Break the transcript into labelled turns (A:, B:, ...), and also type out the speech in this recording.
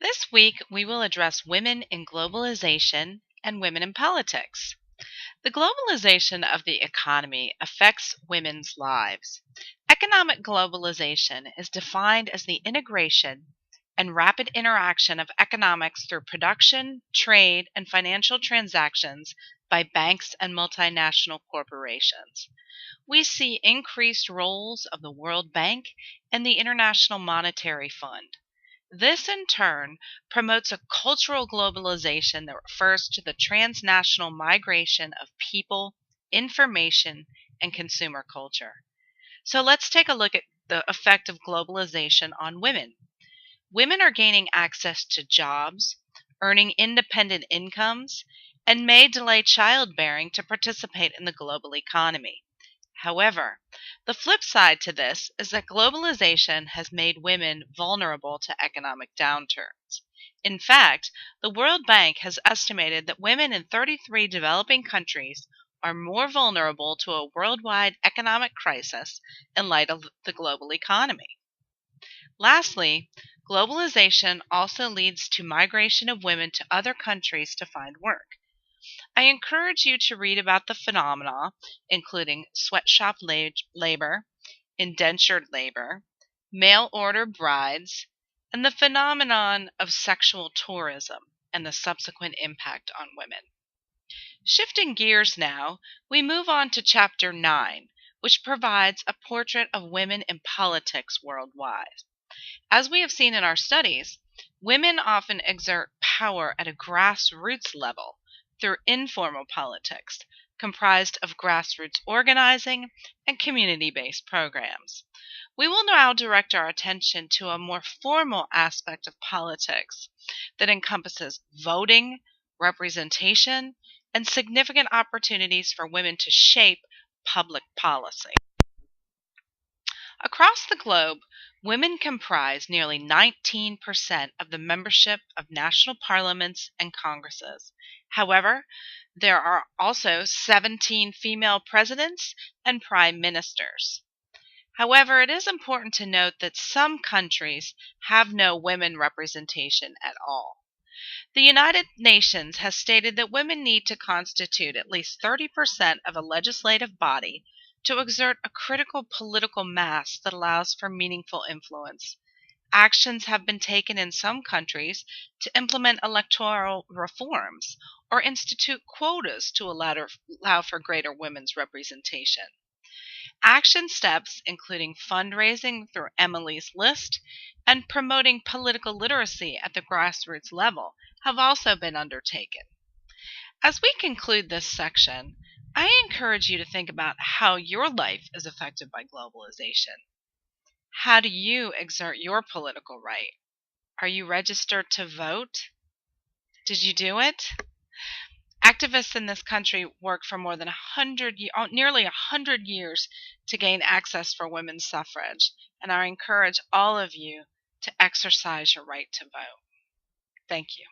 A: This week, we will address women in globalization and women in politics. The globalization of the economy affects women's lives. Economic globalization is defined as the integration and rapid interaction of economics through production, trade, and financial transactions by banks and multinational corporations. We see increased roles of the World Bank and the International Monetary Fund. This, in turn, promotes a cultural globalization that refers to the transnational migration of people, information, and consumer culture. So let's take a look at the effect of globalization on women. Women are gaining access to jobs, earning independent incomes, and may delay childbearing to participate in the global economy. However, the flip side to this is that globalization has made women vulnerable to economic downturns. In fact, the World Bank has estimated that women in 33 developing countries are more vulnerable to a worldwide economic crisis in light of the global economy. Lastly, globalization also leads to migration of women to other countries to find work. I encourage you to read about the phenomena, including sweatshop labor, indentured labor, mail order brides, and the phenomenon of sexual tourism and the subsequent impact on women. Shifting gears now, we move on to Chapter 9, which provides a portrait of women in politics worldwide. As we have seen in our studies, women often exert power at a grassroots level through informal politics, comprised of grassroots organizing and community-based programs. We will now direct our attention to a more formal aspect of politics that encompasses voting, representation, and significant opportunities for women to shape public policy. Across the globe, women comprise nearly 19% of the membership of national parliaments and congresses. However, there are also 17 female presidents and prime ministers. However, it is important to note that some countries have no women representation at all. The United Nations has stated that women need to constitute at least 30% of a legislative body to exert a critical political mass that allows for meaningful influence. Actions have been taken in some countries to implement electoral reforms or institute quotas to allow for greater women's representation. Action steps, including fundraising through Emily's List and promoting political literacy at the grassroots level, have also been undertaken. As we conclude this section, I encourage you to think about how your life is affected by globalization. How do you exert your political right? Are you registered to vote? Did you do it? Activists in this country worked for more than nearly 100 years to gain access for women's suffrage, and I encourage all of you to exercise your right to vote. Thank you.